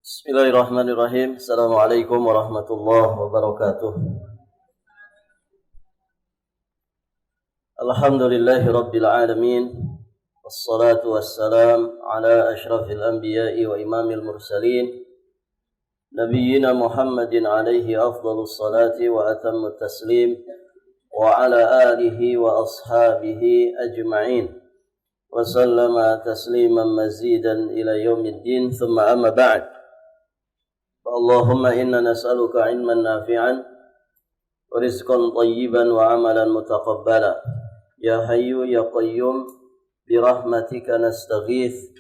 Bismillahirrahmanirrahim. Assalamualaikum warahmatullahi wabarakatuh. Alhamdulillahi rabbil alamin. Wassalatu wassalam ala ashrafil anbiya'i wa imamil mursalin. Nabiyyina Muhammadin alaihi afdalus salati wa atammut taslim. Wa ala alihi wa ashabihi ajma'in. Wa sallama tasliman mazidan ila yaumiddin. Thumma amma ba'd. Allahumma inna nas'aluka ilman nafi'an wa rizqan tayyiban wa amalan mutaqabbala. Ya hayyu ya qayyum bi rahmatika nastaghith.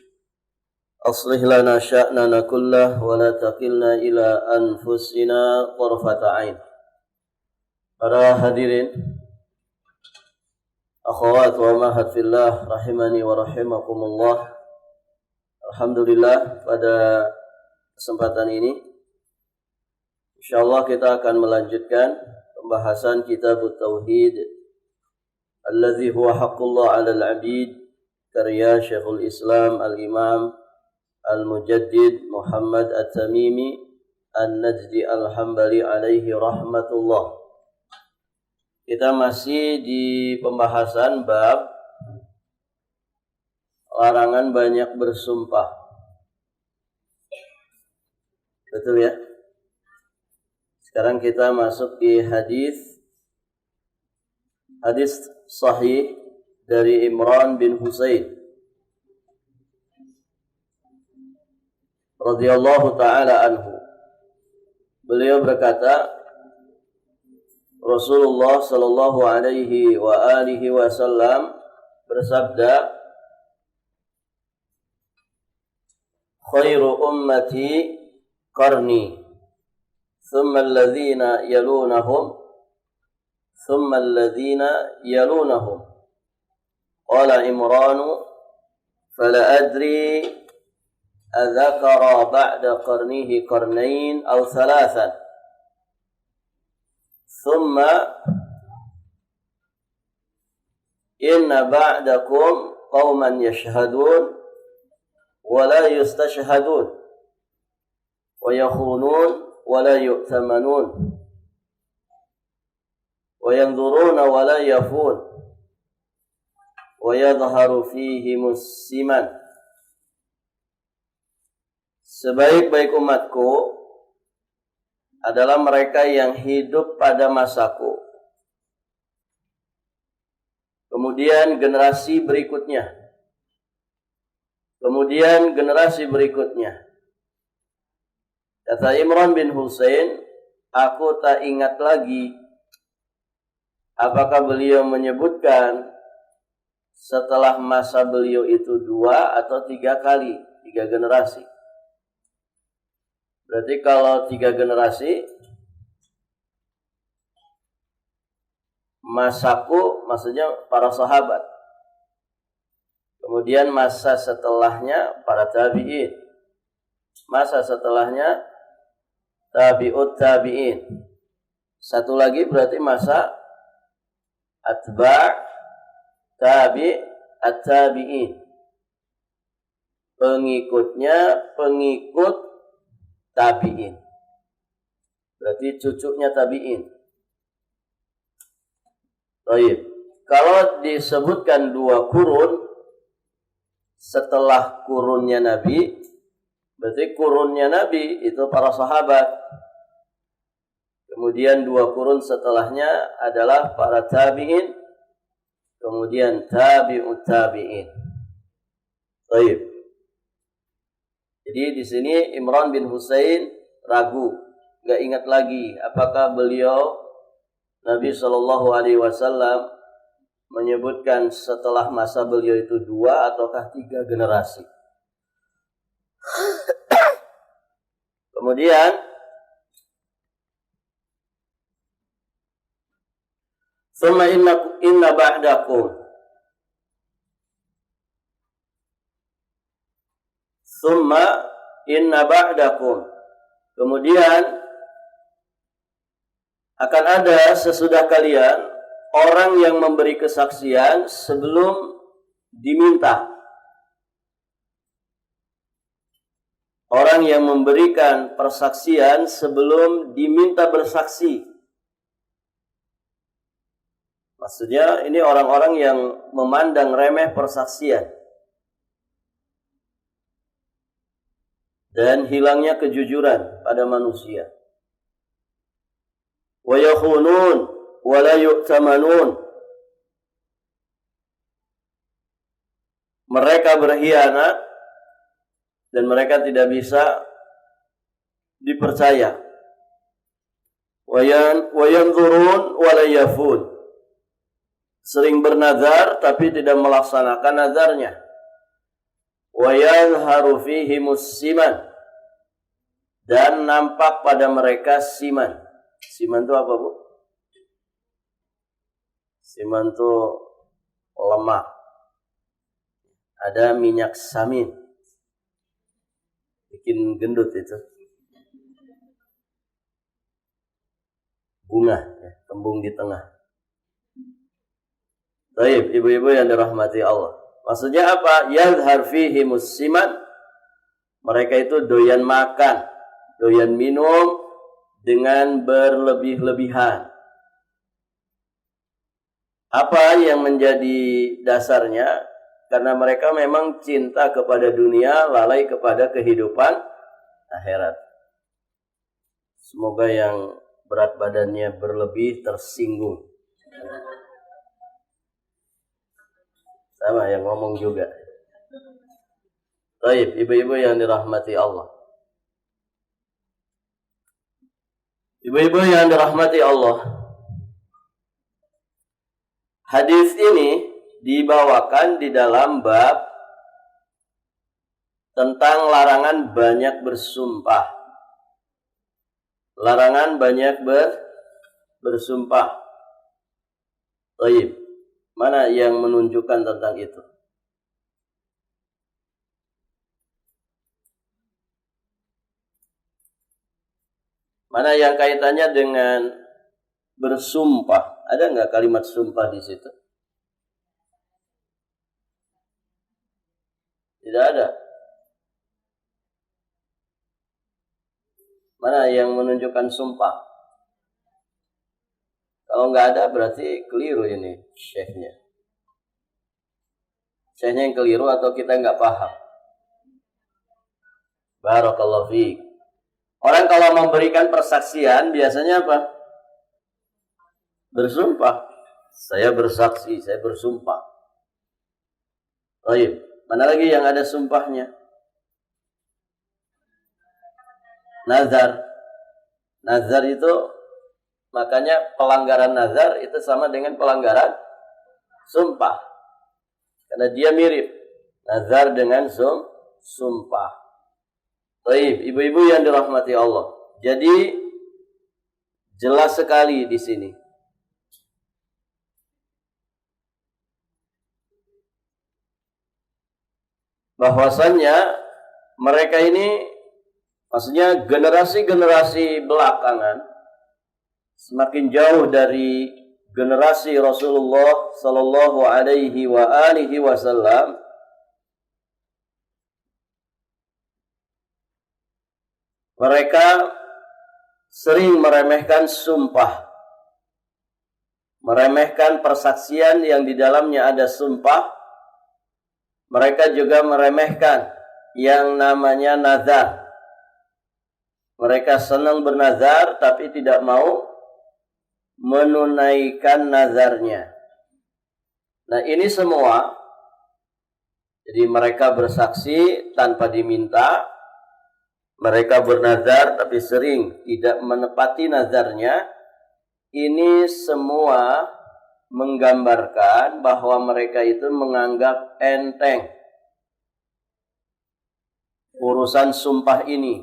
Aslih lana sya'nana kullah wa la taqilna ila anfusina tarfata ain. Para hadirin, akhwat wa mahat fillah rahimani wa rahimakumullah. Alhamdulillah, pada kesempatan ini insyaallah kita akan melanjutkan pembahasan kitab Tauhid alladzi huwa haqqullah 'alal 'abid, karya Syekhul Islam Al-Imam Al-Mujaddid Muhammad At-Tamimi An-Najdi Al-Hambali alaihi rahmatullah. Kita masih di pembahasan bab larangan banyak bersumpah. Betul ya? Sekarang kita masuk di hadis sahih dari Imran bin Husain radhiyallahu taala anhu. Beliau berkata, Rasulullah sallallahu alaihi wa alihi wasallam bersabda, khairu ummati qarni, ثم الذين يلونهم ثم الذين يلونهم. قال عمران فلا أدري أذكر بعد قرنه قرنين أو ثلاثا. ثم إن بعدكم قوما يشهدون ولا يستشهدون ويخونون ولا يؤتمنون وينظرون ولا يفون ويظهر فيهم السمن. Sebaik-baik umatku adalah mereka yang hidup pada masaku. Kemudian generasi berikutnya. Kemudian generasi berikutnya. Kata Imran bin Husain, aku tak ingat lagi apakah beliau menyebutkan setelah masa beliau itu 2 atau 3 kali, 3 generasi. Berarti kalau 3 generasi, masaku maksudnya para sahabat. Kemudian masa setelahnya para tabi'in. Masa setelahnya tabi'ut tabi'in. Satu lagi berarti masa atba' tabi'at tabi'in. Pengikutnya pengikut tabi'in. Berarti cucunya tabi'in. Baik. Kalau disebutkan 2 kurun setelah kurunnya Nabi, berarti kurunnya Nabi itu para sahabat. Kemudian 2 kurun setelahnya adalah para tabi'in. Kemudian tabi'ut tabi'in. Baik. Jadi di sini Imran bin Husain ragu, enggak ingat lagi apakah beliau Nabi sallallahu alaihi wasallam menyebutkan setelah masa beliau itu 2 ataukah 3 generasi. Kemudian summa inna ba'dakum kemudian akan ada sesudah kalian orang yang memberi kesaksian sebelum diminta. orang yang memberikan persaksian sebelum diminta bersaksi. Maksudnya ini orang-orang yang memandang remeh persaksian. Dan hilangnya kejujuran pada manusia. Wa yakhunun wa la yu'tamanun. Mereka berkhianat dan mereka tidak bisa dipercaya. Wa yanzurun wa la yafun. Sering bernazar tapi tidak melaksanakan nazarnya. Wa yadhharu fihimus siman. Dan nampak pada mereka siman. Siman itu apa, Bu? Siman itu lemak. Ada minyak samin. Bikin gendut itu. Bunga, ya, kembung di tengah. Baik, ibu-ibu yang dirahmati Allah. Maksudnya apa? Yadhhar fihimus siman. Mereka itu doyan makan, doyan minum dengan berlebih-lebihan. Apa yang menjadi dasarnya? Karena mereka memang cinta kepada dunia, lalai kepada kehidupan akhirat. Semoga yang berat badannya berlebih tersinggung. Sama yang ngomong juga. Baik, ibu-ibu yang dirahmati Allah. Ibu-ibu yang dirahmati Allah. Hadis ini dibawakan di dalam bab tentang larangan banyak bersumpah. Larangan banyak bersumpah. Baik. Mana yang menunjukkan tentang itu? Mana yang kaitannya dengan bersumpah? Ada nggak kalimat sumpah di situ? Tidak ada. Mana yang menunjukkan sumpah? Kalau nggak ada berarti keliru ini syekhnya. Syekhnya yang keliru atau kita nggak paham? Barakallahu fiik. Orang kalau memberikan persaksian biasanya apa? Bersumpah. Saya bersaksi, saya bersumpah. Baik. Mana lagi yang ada sumpahnya? Nazar. Nazar itu, makanya pelanggaran nazar itu sama dengan pelanggaran sumpah. Karena dia mirip. Nazar dengan sumpah. Baik, ibu-ibu yang dirahmati Allah. Jadi jelas sekali di sini. Bahwasannya mereka ini, maksudnya generasi-generasi belakangan semakin jauh dari generasi Rasulullah sallallahu alaihi wa alihi wasallam. Mereka sering meremehkan sumpah, meremehkan persaksian yang di dalamnya ada sumpah. Mereka juga meremehkan yang namanya nazar. Mereka senang bernazar tapi tidak mau menunaikan nazarnya. Nah, ini semua, jadi mereka bersaksi tanpa diminta, mereka bernazar tapi sering tidak menepati nazarnya. Ini semua menggambarkan bahwa mereka itu menganggap enteng urusan sumpah ini.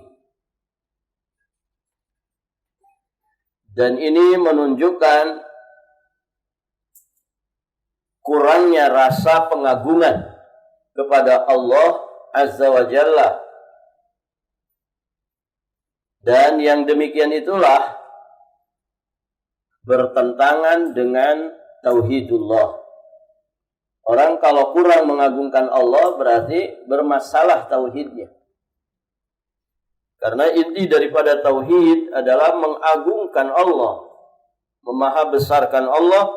Dan ini menunjukkan kurangnya rasa pengagungan kepada Allah Azza wa Jalla. Dan yang demikian itulah bertentangan dengan tauhidullah. Orang kalau kurang mengagungkan Allah berarti bermasalah tauhidnya. Karena inti daripada tauhid adalah mengagungkan Allah, memahabesarkan Allah,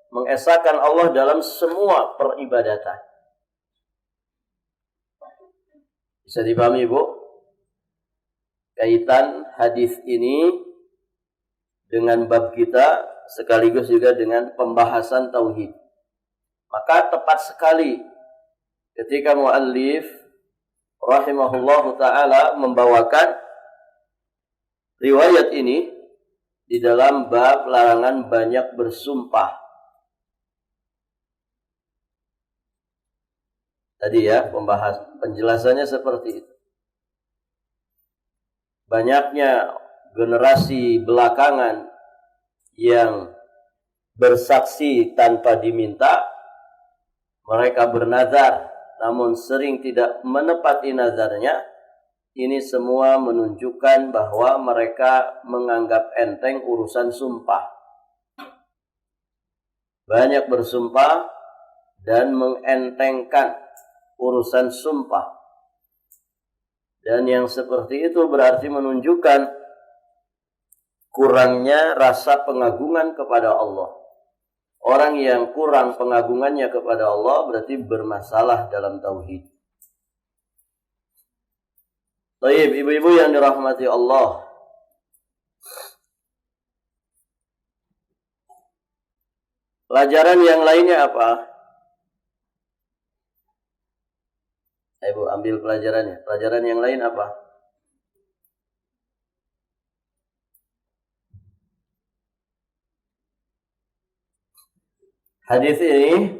mengesahkan Allah dalam semua peribadatan. Bisa dipahami, Bu? Kaitan hadis ini dengan bab kita sekaligus juga dengan pembahasan tauhid. Maka tepat sekali ketika muallif rahimahullahu ta'ala membawakan riwayat ini di dalam bab larangan banyak bersumpah. Tadi ya, penjelasannya seperti itu. Banyaknya generasi belakangan yang bersaksi tanpa diminta, mereka bernazar namun sering tidak menepati nazarnya. Ini semua menunjukkan bahwa mereka menganggap enteng urusan sumpah. Banyak bersumpah dan mengentengkan urusan sumpah. Dan yang seperti itu berarti menunjukkan kurangnya rasa pengagungan kepada Allah. Orang yang kurang pengagungannya kepada Allah berarti bermasalah dalam tauhid. Baik, ibu-ibu yang dirahmati Allah. Pelajaran yang lainnya apa? Ibu ambil pelajarannya. Pelajaran yang lain apa? Hadis ini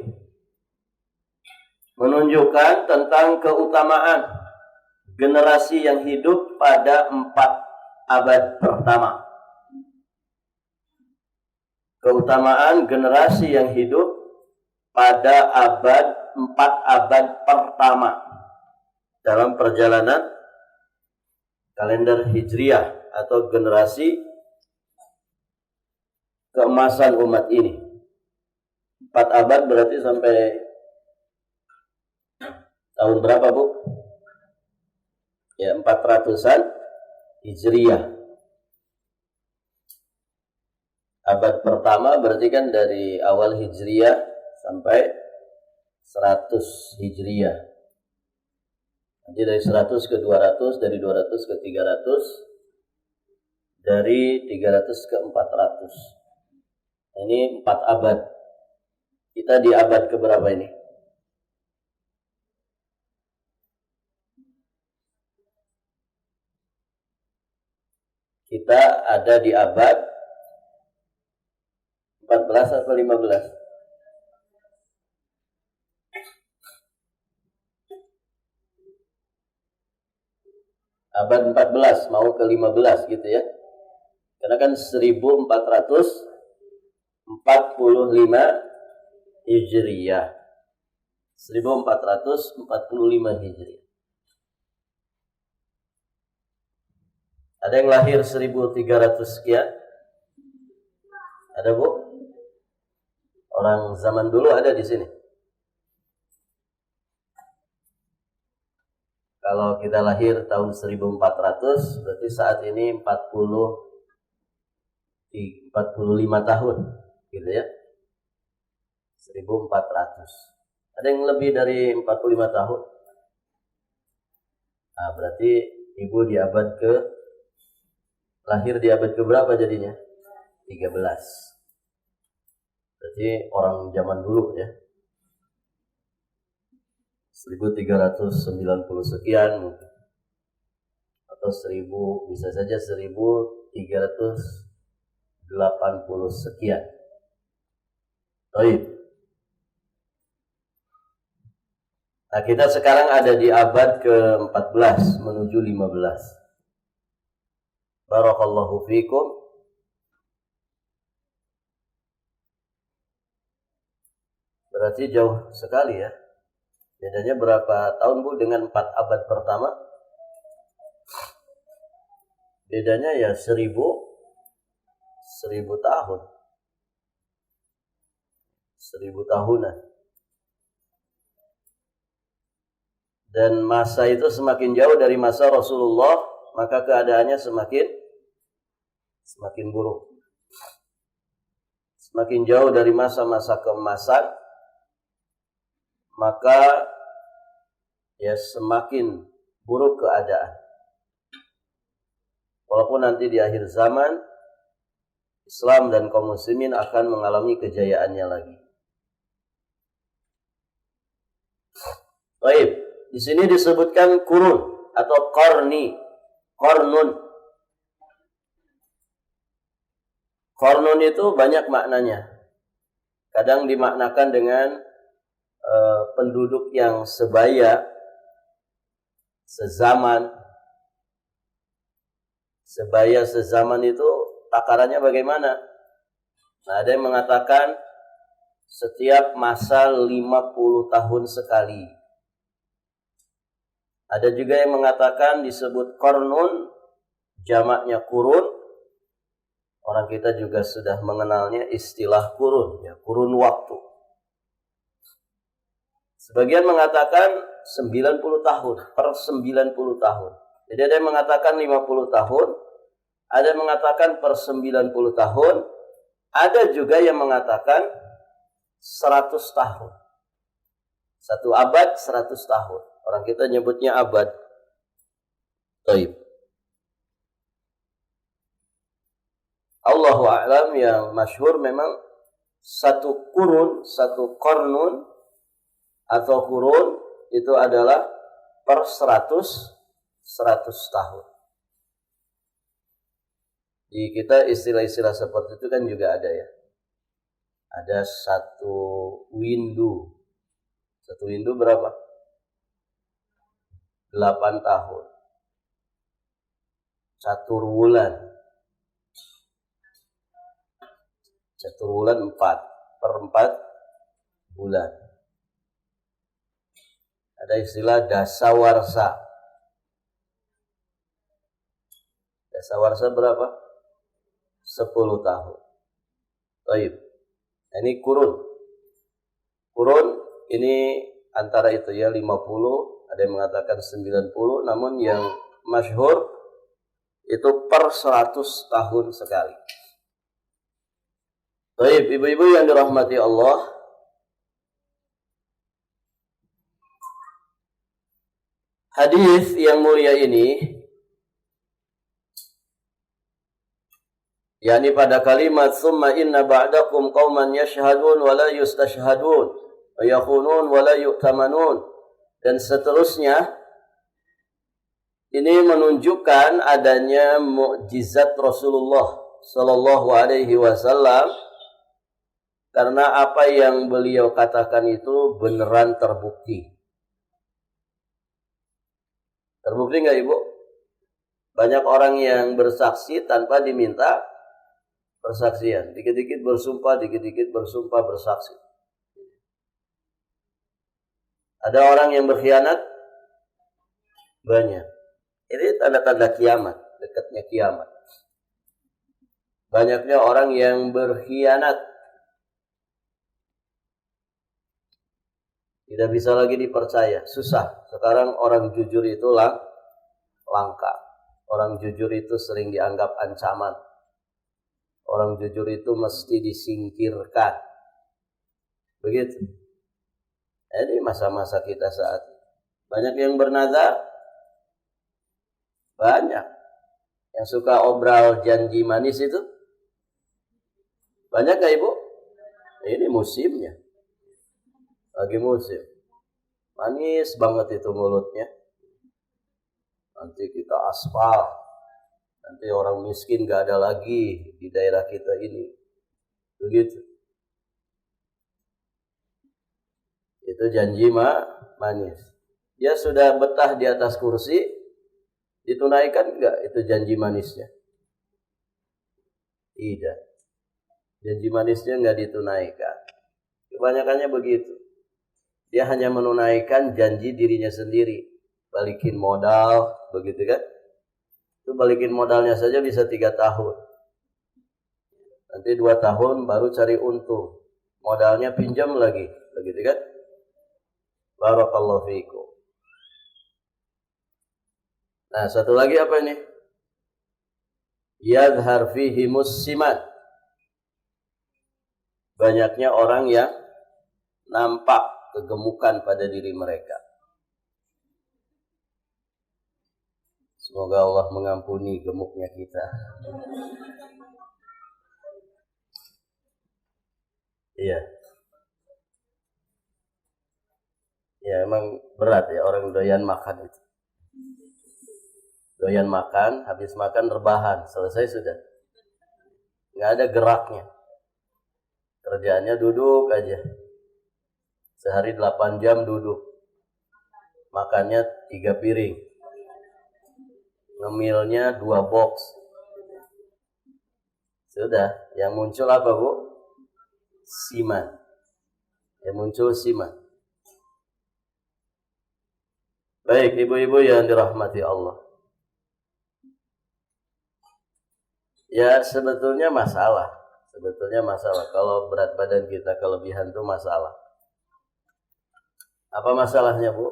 menunjukkan tentang keutamaan generasi yang hidup pada 4 abad pertama. Keutamaan generasi yang hidup pada 4 abad pertama dalam perjalanan kalender Hijriah atau generasi keemasan umat ini. 4 abad berarti sampai tahun berapa, Bu? Ya, 400-an Hijriah. Abad pertama berarti kan dari awal Hijriah sampai 100 Hijriah. Nanti dari 100 ke 200, dari 200 ke 300, dari 300 ke 400. Ini 4 abad. Kita di abad keberapa ini? Kita ada di abad 14 atau 15? Abad 14 mau ke 15 gitu ya. Karena kan 1445 Hijriyah. 1445 Hijriyah. Ada yang lahir 1300 sekian? Ada, Bu? Orang zaman dulu ada di sini. Kalau kita lahir tahun 1400, berarti saat ini 45 tahun, gitu ya. 1400. Ada yang lebih dari 45 tahun? Nah, berarti ibu lahir di abad ke berapa jadinya? 13. Berarti orang zaman dulu ya. 1390 sekian mungkin. Atau 1000, bisa saja 1380 sekian. Baik. Nah, kita sekarang ada di abad ke-14 menuju 15. Barakallahu fikum. Berarti jauh sekali ya. Bedanya berapa tahun, Bu, dengan 4 abad pertama? Bedanya ya 1000 tahun. 1000 tahunan. Dan masa itu semakin jauh dari masa Rasulullah maka keadaannya semakin buruk. Semakin jauh dari masa-masa keemasan, maka ya semakin buruk keadaan. Walaupun nanti di akhir zaman Islam dan kaum muslimin akan mengalami kejayaannya lagi. Baik, di sini disebutkan kurun atau qarnun. Qarnun itu banyak maknanya. Kadang dimaknakan dengan penduduk yang sebaya, sezaman. Sebaya sezaman itu takarannya bagaimana? Nah, ada yang mengatakan setiap masa 50 tahun sekali. Ada juga yang mengatakan disebut qarnun, jamaknya kurun. Orang kita juga sudah mengenalnya istilah kurun, ya, kurun waktu. Sebagian mengatakan 90 tahun, per 90 tahun. Jadi ada yang mengatakan 50 tahun, ada yang mengatakan per 90 tahun, ada juga yang mengatakan 100 tahun. Satu abad 100 tahun. Orang kita nyebutnya abad. Taib. Allahu a'lam, yang masyhur memang satu kurun, satu qarnun atau kurun itu adalah per 100 tahun. Di kita istilah-istilah seperti itu kan juga ada ya. Ada satu windu. Satu windu berapa? 8 tahun. Catur wulan 4 per 4 bulan. Ada istilah dasawarsa. Dasawarsa berapa? 10 tahun. Baik. Ini kurun. Kurun ini antara itu ya 50, ada yang mengatakan 90, namun yang masyhur itu per 100 tahun sekali. Baik, ibu-ibu yang dirahmati Allah, hadis yang mulia ini, yakni pada kalimat summa inna ba'dakum qauman yashhadun wa la yustashhadun wa yakhunun wa la yu'tamanun, dan seterusnya, ini menunjukkan adanya mukjizat Rasulullah sallallahu alaihi wasallam, karena apa yang beliau katakan itu beneran terbukti. Terbukti nggak ibu? Banyak orang yang bersaksi tanpa diminta persaksian. Dikit-dikit bersumpah, dikit-dikit bersumpah bersaksi. Ada orang yang berkhianat? Banyak. Ini tanda-tanda kiamat, dekatnya kiamat. Banyaknya orang yang berkhianat. Tidak bisa lagi dipercaya, susah. Sekarang orang jujur itu langka. Orang jujur itu sering dianggap ancaman. Orang jujur itu mesti disingkirkan. Begitu. Ini masa-masa kita saat ini. Banyak yang bernazar. Banyak. Yang suka obral janji manis itu. Banyak gak ibu? Ini musimnya. Lagi musim. Manis banget itu mulutnya. Nanti kita aspal. Nanti orang miskin gak ada lagi di daerah kita ini. Begitu. Itu janji manis. Dia sudah betah di atas kursi, ditunaikan enggak itu janji manisnya? Tidak. Janji manisnya enggak ditunaikan. Kebanyakannya begitu. Dia hanya menunaikan janji dirinya sendiri. Balikin modal, begitu kan? Itu balikin modalnya saja bisa 3 tahun. Nanti 2 tahun baru cari untung. Modalnya pinjam lagi, begitu kan? Barakallahu fiikum. Nah, satu lagi apa ini? Yadhhar fihi musiman. Banyaknya orang yang nampak kegemukan pada diri mereka. Semoga Allah mengampuni gemuknya kita. Iya. Ya, emang berat ya orang doyan makan itu. Doyan makan, habis makan rebahan, selesai sudah. Nggak ada geraknya. Kerjaannya duduk aja. Sehari 8 jam duduk. Makannya 3 piring. Ngemilnya 2 box. Sudah, yang muncul apa, Bu? Siman. Yang muncul siman. Baik, ibu-ibu yang dirahmati Allah. Ya, sebetulnya masalah. Kalau berat badan kita kelebihan itu masalah. Apa masalahnya, Bu?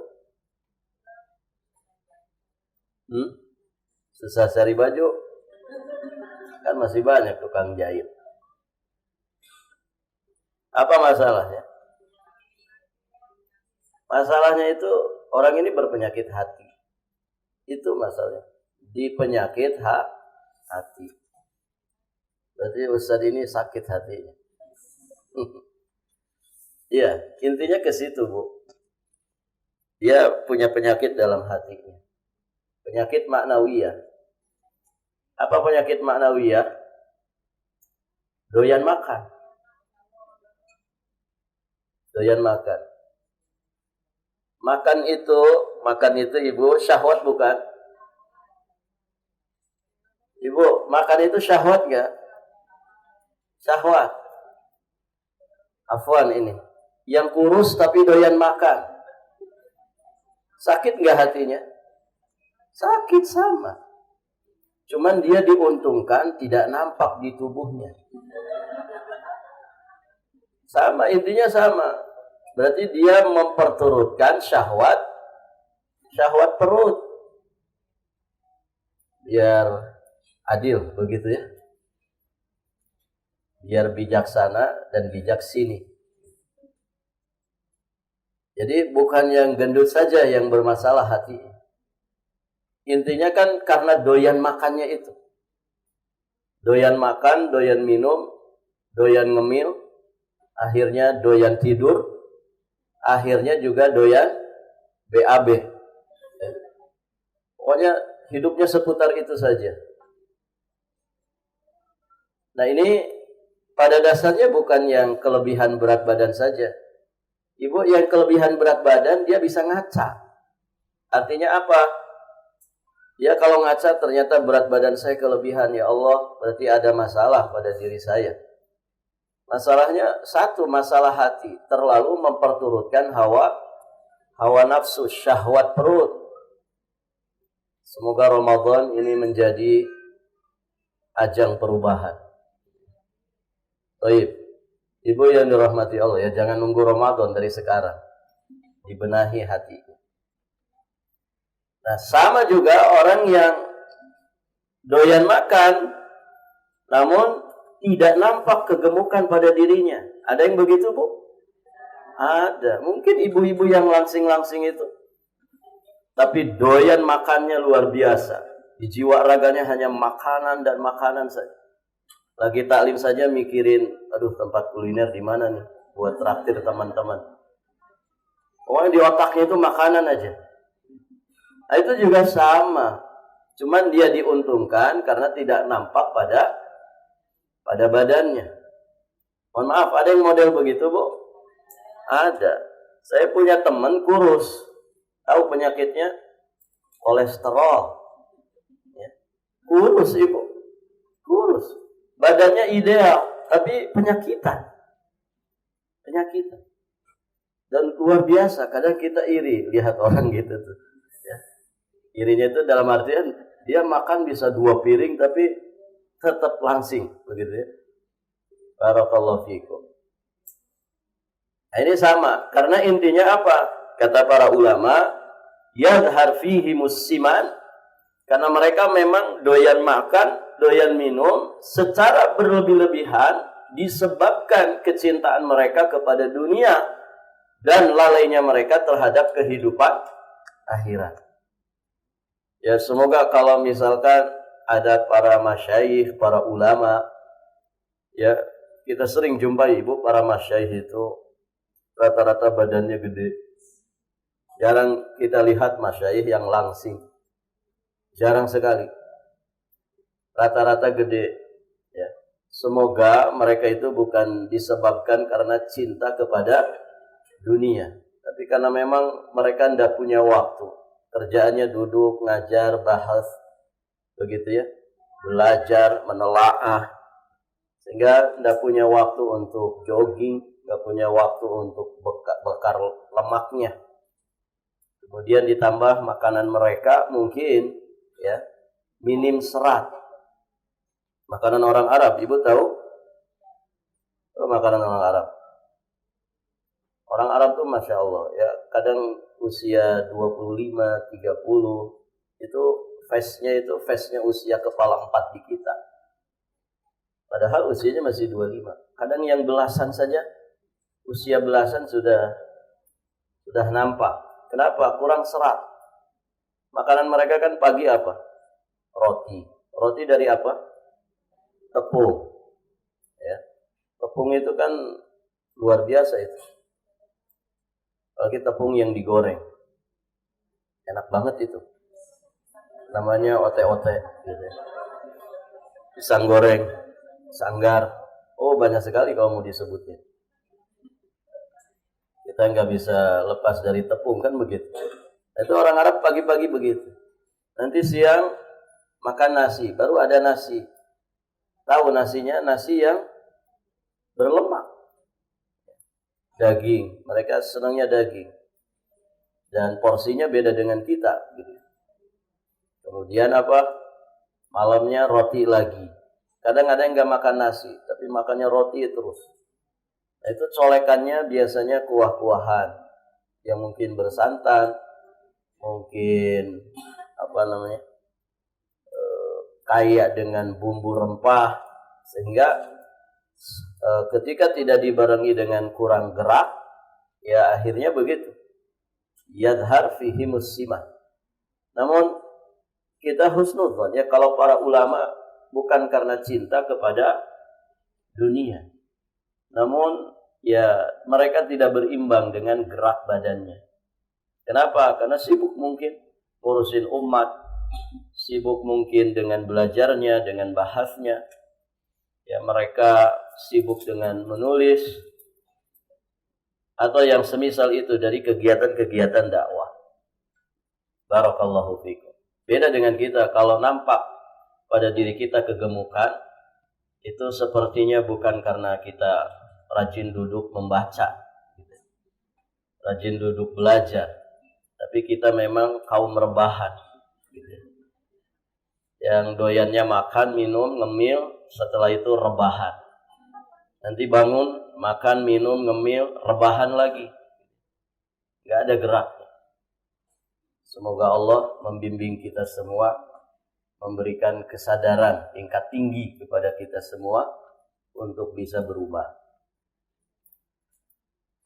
Susah cari baju? Kan masih banyak tukang jahit. Apa masalahnya? Masalahnya itu orang ini berpenyakit hati. Itu masalahnya. Di penyakit hati. Berarti Ustaz ini sakit hatinya. Iya, intinya ke situ, Bu. Dia punya penyakit dalam hatinya. Penyakit maknawiyah. Apa penyakit maknawiyah? Doyan makan. Doyan makan. Makan itu Ibu, syahwat bukan? Ibu, makan itu syahwat enggak? Syahwat. Afwan ini. Yang kurus tapi doyan makan. Sakit enggak hatinya? Sakit sama. Cuman dia diuntungkan tidak nampak di tubuhnya. Sama, intinya sama. Berarti dia memperturutkan syahwat perut. Biar adil, begitu ya. Biar bijaksana dan bijak sini. Jadi bukan yang gendut saja yang bermasalah hati. Intinya kan karena doyan makannya itu. Doyan makan, doyan minum, doyan ngemil, akhirnya doyan tidur, akhirnya juga doyan BAB. Pokoknya hidupnya seputar itu saja. Nah, ini pada dasarnya bukan yang kelebihan berat badan saja. Ibu, yang kelebihan berat badan dia bisa ngaca. Artinya apa? Ya, kalau ngaca ternyata berat badan saya kelebihan, ya Allah, berarti ada masalah pada diri saya. Masalahnya satu, masalah hati, terlalu memperturutkan hawa nafsu, syahwat perut. Semoga Ramadan ini menjadi ajang perubahan. Baik, Ibu yang dirahmati Allah, ya jangan nunggu Ramadan dari sekarang. Dibenahi hati. Nah, sama juga orang yang doyan makan, namun tidak nampak kegemukan pada dirinya. Ada yang begitu, Bu? Ada. Mungkin ibu-ibu yang langsing-langsing itu. Tapi doyan makannya luar biasa. Di jiwa raganya hanya makanan dan makanan saja. Lagi taklim saja mikirin, aduh tempat kuliner di mana nih buat traktir teman-teman. Pokoknya di otaknya itu makanan aja. Nah, itu juga sama. Cuman dia diuntungkan karena tidak nampak pada badannya. Mohon maaf, ada yang model begitu, Bu? Ada. Saya punya teman kurus. Tahu penyakitnya? Kolesterol. Ya. Kurus, Ibu. Kurus. Badannya ideal, tapi penyakitan. Dan luar biasa, kadang kita iri lihat orang gitu tuh. Ya. Irinya itu dalam artian dia makan bisa 2 piring tapi tetap langsing, begitu ya. Barakallahu fikum. Nah, ini sama, karena intinya apa? Kata para ulama, yadhhar fihi musiman, Karena mereka memang doyan makan, doyan minum secara berlebih-lebihan disebabkan kecintaan mereka kepada dunia dan lalainya mereka terhadap kehidupan akhirat. Ya, semoga kalau misalkan ada para masyayikh, para ulama, ya kita sering jumpai ibu para masyayikh itu rata-rata badannya gede. Jarang kita lihat masyayikh yang langsing. Jarang sekali. Rata-rata gede. Ya. Semoga mereka itu bukan disebabkan karena cinta kepada dunia, tapi karena memang mereka tidak punya waktu. Kerjaannya duduk, ngajar, bahas, begitu ya, belajar, menelaah, sehingga tidak punya waktu untuk jogging, tidak punya waktu untuk bakar lemaknya. Kemudian ditambah makanan mereka mungkin ya minim serat. Makanan orang Arab, ibu tahu? Makanan orang Arab. Orang Arab tuh Masya Allah ya, kadang usia 25, 30 itu face-nya usia kepala 4 di kita. Padahal usianya masih 25. Kadang yang belasan saja, usia belasan sudah nampak. Kenapa? Kurang serat. Makanan mereka kan pagi apa? Roti. Roti dari apa? Tepung. Ya. Tepung itu kan luar biasa itu. Apalagi tepung yang digoreng. Enak banget itu. Namanya ote-ote gitu. Pisang goreng, sanggar. Oh, banyak sekali kalau mau disebutnya. Kita nggak bisa lepas dari tepung kan begitu. Itu orang Arab pagi-pagi begitu. Nanti siang makan nasi, baru ada nasi. Tahu nasinya? Nasi yang berlemak. Daging, mereka senangnya daging. Dan porsinya beda dengan kita gitu. Kemudian apa? Malamnya roti lagi. Kadang ada yang nggak makan nasi, tapi makannya roti terus. Nah, itu colekannya biasanya kuah-kuahan yang mungkin bersantan, mungkin kaya dengan bumbu rempah, sehingga ketika tidak dibarengi dengan kurang gerak, ya akhirnya begitu. Yadhar fihi muslimah. Namun kita husnudzon ya, kalau para ulama bukan karena cinta kepada dunia, namun ya mereka tidak berimbang dengan gerak badannya. Kenapa? Karena sibuk mungkin ngurusin umat, sibuk mungkin dengan belajarnya, dengan bahasnya. Ya, mereka sibuk dengan menulis atau yang semisal itu dari kegiatan-kegiatan dakwah. Barakallahu fikum. Beda dengan kita, kalau nampak pada diri kita kegemukan, itu sepertinya bukan karena kita rajin duduk membaca, rajin duduk belajar, tapi kita memang kaum rebahan, yang doyannya makan, minum, ngemil, setelah itu rebahan. Nanti bangun, makan, minum, ngemil, rebahan lagi. Gak ada geraknya. Semoga Allah membimbing kita semua, memberikan kesadaran tingkat tinggi kepada kita semua untuk bisa berubah.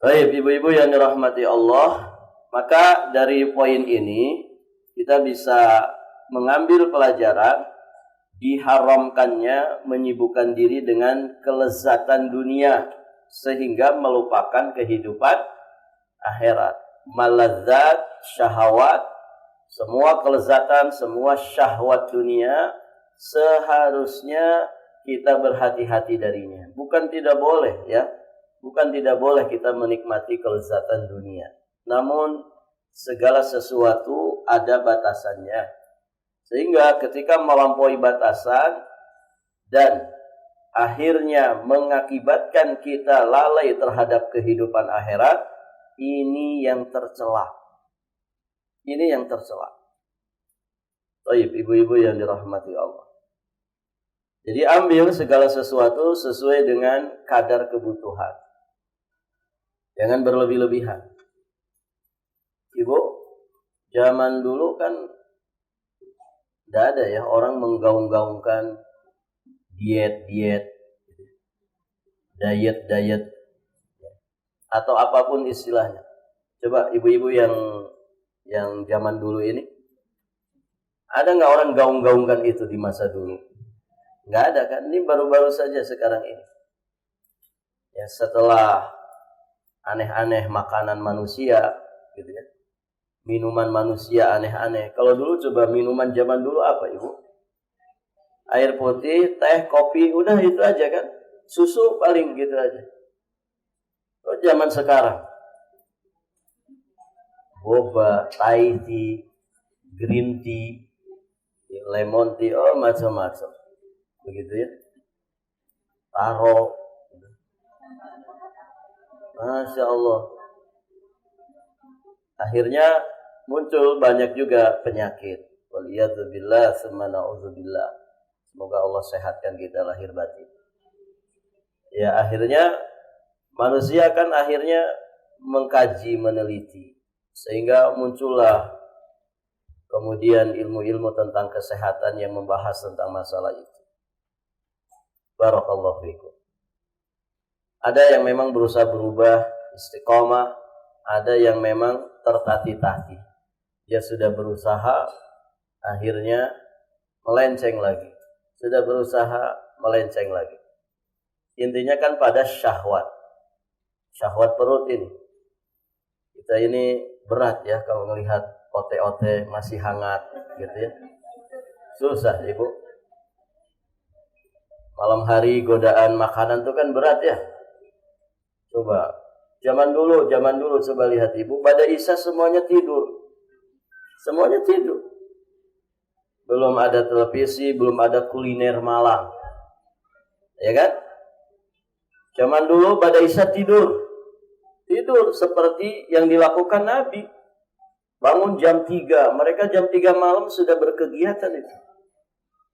Baik, ibu-ibu yang dirahmati Allah, maka dari poin ini kita bisa mengambil pelajaran diharamkannya menyibukkan diri dengan kelezatan dunia sehingga melupakan kehidupan akhirat. Maladzat, syahwat, semua kelezatan, semua syahwat dunia seharusnya kita berhati-hati darinya. Bukan tidak boleh ya, bukan tidak boleh kita menikmati kelezatan dunia. Namun segala sesuatu ada batasannya. Sehingga ketika melampaui batasan dan akhirnya mengakibatkan kita lalai terhadap kehidupan akhirat, ini yang tercela. Ini yang tercela. Baik, ibu-ibu yang dirahmati Allah. Jadi ambil segala sesuatu sesuai dengan kadar kebutuhan. Jangan berlebih-lebihan. Ibu, zaman dulu kan Tidak ada ya orang menggaung-gaungkan diet atau apapun istilahnya. Coba ibu-ibu yang zaman dulu ini, ada nggak orang gaung-gaungkan itu di masa dulu? Nggak ada kan? Ini baru-baru saja sekarang ini. Ya setelah aneh-aneh makanan manusia, gitu ya, minuman manusia aneh-aneh. Kalau dulu coba minuman zaman dulu apa ibu? Air putih, teh, kopi, udah itu aja kan? Susu paling gitu aja. Oh zaman sekarang, boba, Thai tea, green tea, lemon tea, oh macam-macam, begitu ya. Taro, Masya Allah. Akhirnya muncul banyak juga penyakit. Waliyadzubillah, summa na'udzubillah. Semoga Allah sehatkan kita lahir batin. Ya akhirnya manusia kan akhirnya mengkaji, meneliti. Sehingga muncullah kemudian ilmu-ilmu tentang kesehatan yang membahas tentang masalah itu. Barakallahu fikum. Ada yang memang berusaha berubah, istiqomah. Ada yang memang tertati-tati. Dia sudah berusaha, akhirnya melenceng lagi. Sudah berusaha, melenceng lagi. Intinya kan pada syahwat. Syahwat perut ini. Kita ini berat ya kalau melihat ote-ote masih hangat gitu ya. Susah ibu. Malam hari godaan makanan itu kan berat ya. Coba zaman dulu coba lihat ibu, pada Isya semuanya tidur. Semuanya tidur. Belum ada televisi, belum ada kuliner malam. Ya kan? Zaman dulu pada Isya tidur seperti yang dilakukan Nabi. Bangun jam 3, mereka jam 3 malam sudah berkegiatan itu.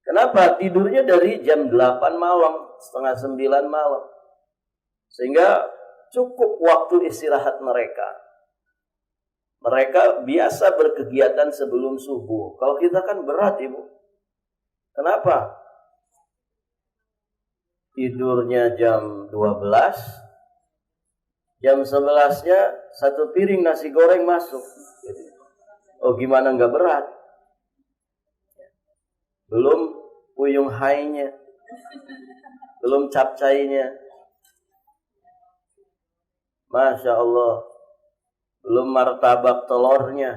Kenapa? Tidurnya dari jam 8 malam, setengah 9 malam. Sehingga cukup waktu istirahat mereka. Mereka biasa berkegiatan sebelum subuh. Kalau kita kan berat ibu. Kenapa? Tidurnya jam 12, jam 11-nya satu piring nasi goreng masuk. Oh gimana nggak berat? Belum puyung hainya, belum capcainya. Masya Allah. Belum martabak telurnya,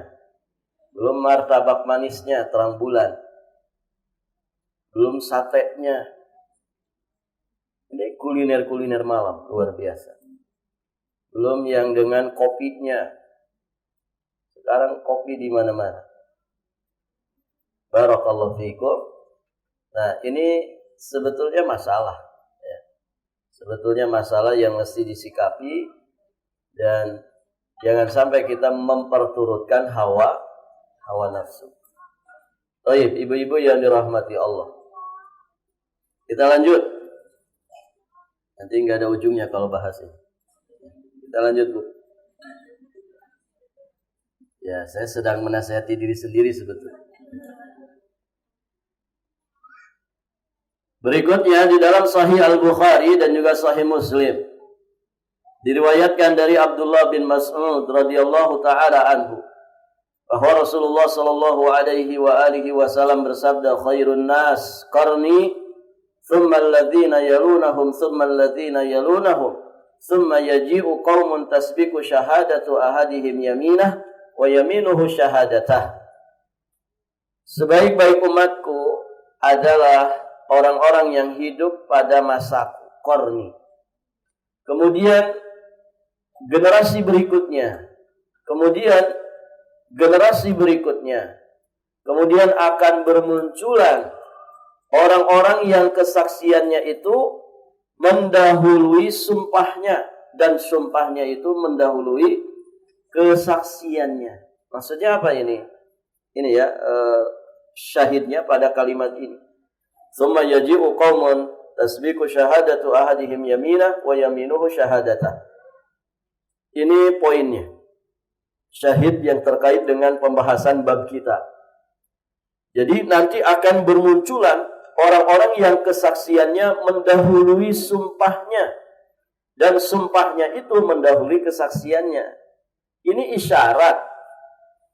belum martabak manisnya terang bulan, belum satenya. Ini kuliner malam luar biasa. Belum yang dengan kopinya. Sekarang kopi di mana-mana. Barakallahu fiikum. Nah, ini sebetulnya masalah ya. Sebetulnya masalah yang mesti disikapi dan jangan sampai kita memperturutkan hawa nafsu. Baik, ibu-ibu yang dirahmati Allah. Kita lanjut. Nanti nggak ada ujungnya kalau bahas ini. Kita lanjut, Bu. Ya, saya sedang menasihati diri sendiri sebetulnya. Berikutnya di dalam Sahih Al-Bukhari dan juga Sahih Muslim diriwayatkan dari Abdullah bin Mas'ud radhiyallahu taala anhu bahwa Rasulullah sallallahu alaihi wa alihi wasallam bersabda, khairun nas qarni thumma alladhina yalunahum thumma alladhina yalunahum thumma yaji'u qaumun tasbiqu syahadatu ahadihim yaminah wa yaminuhu syahadatah. Sebaik-baik umatku adalah orang-orang yang hidup pada masaku, qarni. Kemudian generasi berikutnya, kemudian akan bermunculan orang-orang yang kesaksiannya itu mendahului sumpahnya dan sumpahnya itu mendahului kesaksiannya. Maksudnya apa ini? Ini ya syahidnya pada kalimat ini. Tsumma yaji'u qaumun tasbiqu syahadatu ahadihim yaminah wa yaminuhu syahadatah. Ini poinnya. Syahid yang terkait dengan pembahasan bab kita. Jadi nanti akan bermunculan orang-orang yang kesaksiannya mendahului sumpahnya. Dan sumpahnya itu mendahului kesaksiannya. Ini isyarat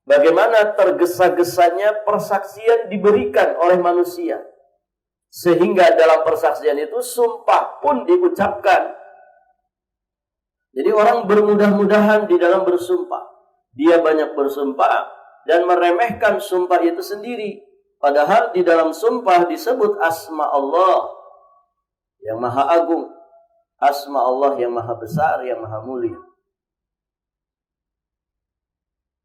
bagaimana tergesa-gesanya persaksian diberikan oleh manusia. Sehingga dalam persaksian itu sumpah pun diucapkan. Jadi orang bermudah-mudahan di dalam bersumpah. Dia banyak bersumpah dan meremehkan sumpah itu sendiri. Padahal di dalam sumpah disebut asma Allah yang maha agung, asma Allah yang maha besar, yang maha mulia.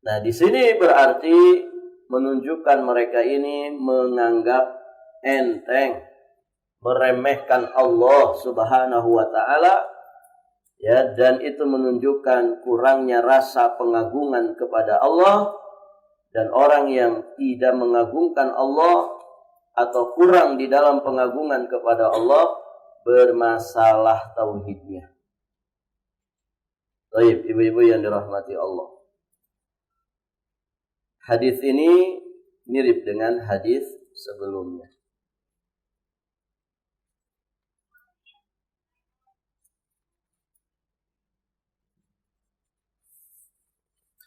Nah, di sini berarti menunjukkan mereka ini menganggap enteng, meremehkan Allah Subhanahu wa taala, ya, dan itu menunjukkan kurangnya rasa pengagungan kepada Allah. Dan orang yang tidak mengagungkan Allah atau kurang di dalam pengagungan kepada Allah bermasalah tauhidnya. Baik, ibu-ibu yang dirahmati Allah. Hadis ini mirip dengan hadis sebelumnya.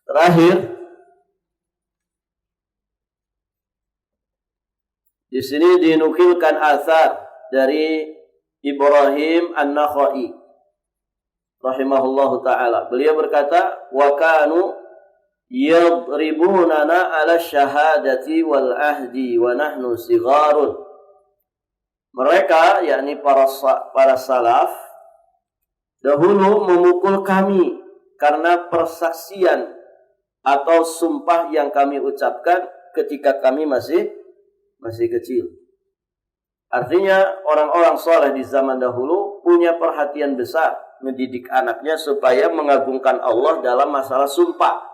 Terakhir, di sini dinukilkan athar dari Ibrahim An-Nakhai rahimahullahu taala. Beliau berkata, "Wa kanu yadribunana 'ala syahadati wal ahdi wa nahnu sigharun." Mereka, yakni para salaf, dahulu memukul kami karena persaksian atau sumpah yang kami ucapkan ketika kami masih kecil. Artinya orang-orang soleh di zaman dahulu punya perhatian besar mendidik anaknya supaya mengagungkan Allah dalam masalah sumpah.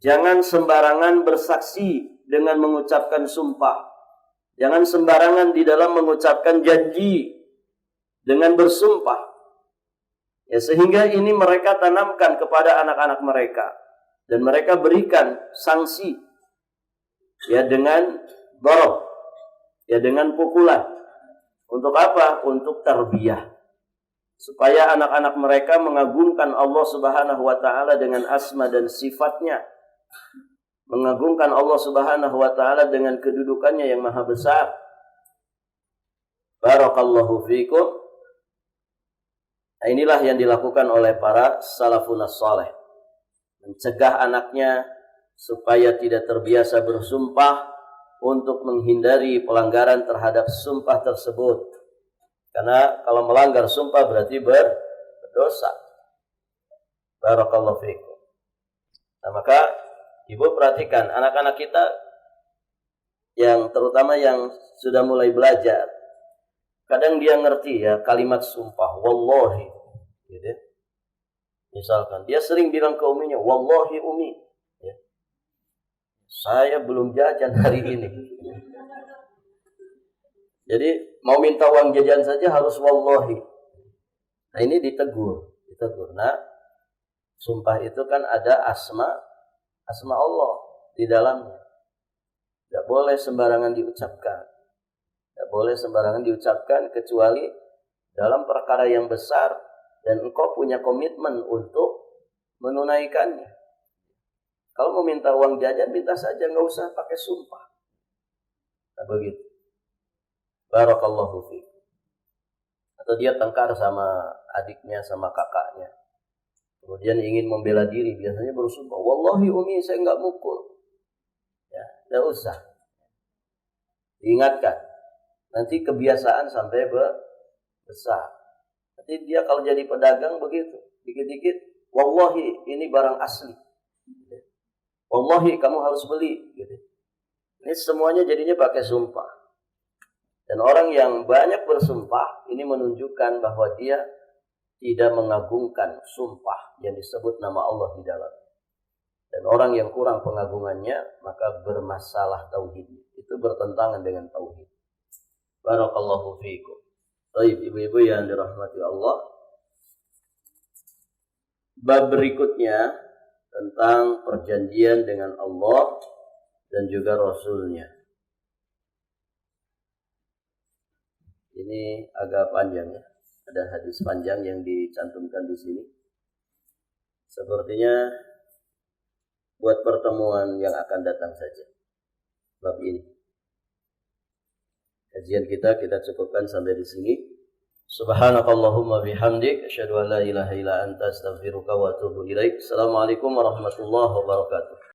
Jangan sembarangan bersaksi dengan mengucapkan sumpah. Jangan sembarangan di dalam mengucapkan janji dengan bersumpah. Ya, sehingga ini mereka tanamkan kepada anak-anak mereka. Dan mereka berikan sanksi, ya, dengan darab, ya, dengan pukulan. Untuk apa? Untuk tarbiyah. Supaya anak-anak mereka mengagungkan Allah Subhanahu wa taala dengan asma dan sifatnya. Mengagungkan Allah Subhanahu wa taala dengan kedudukannya yang maha besar. Barakallahu fikum. Nah, inilah yang dilakukan oleh para salafun saleh. Mencegah anaknya supaya tidak terbiasa bersumpah untuk menghindari pelanggaran terhadap sumpah tersebut. Karena kalau melanggar sumpah berarti berdosa. Barakallahu fikum. Nah, maka ibu perhatikan anak-anak kita yang terutama yang sudah mulai belajar. Kadang dia ngerti, ya, kalimat sumpah, wallahi, gitu. Misalkan dia sering bilang ke uminya, wallahi umi, ya, saya belum jajan hari ini. Jadi mau minta uang jajan saja harus wallahi. Nah, ini ditegur. Nah, sumpah itu kan ada asma Allah di dalamnya. Tidak boleh sembarangan diucapkan. Tidak boleh sembarangan diucapkan kecuali dalam perkara yang besar dan engkau punya komitmen untuk menunaikannya. Kalau mau minta uang jajan, minta saja, nggak usah pakai sumpah. Nah, begitu. Barakallahu fiik. Atau dia tengkar sama adiknya, sama kakaknya. Kemudian ingin membela diri, biasanya bersumpah, wallahi umi saya nggak mukul. Ya, nggak usah. Diingatkan. Nanti kebiasaan sampai besar. Nanti dia kalau jadi pedagang begitu, dikit-dikit, wallahi ini barang asli. Wallahi kamu harus beli. Gitu. Ini semuanya jadinya pakai sumpah. Dan orang yang banyak bersumpah, ini menunjukkan bahwa dia tidak mengagungkan sumpah yang disebut nama Allah di dalam. Dan orang yang kurang pengagungannya, maka bermasalah tauhidnya. Itu bertentangan dengan tauhid. Barakallahu fiikum. Baik, ibu-ibu yang dirahmati Allah. Bab berikutnya tentang perjanjian dengan Allah dan juga Rasulnya. Ini agak panjang ya. Ada hadis panjang yang dicantumkan di sini. Sepertinya buat pertemuan yang akan datang saja bab ini. Kajian kita cukupkan sampai di sini. Subhanakallahumma bihamdik asyhadu an la ilaha illa anta astaghfiruka wa atubu ilaik. Assalamualaikum warahmatullahi wabarakatuh.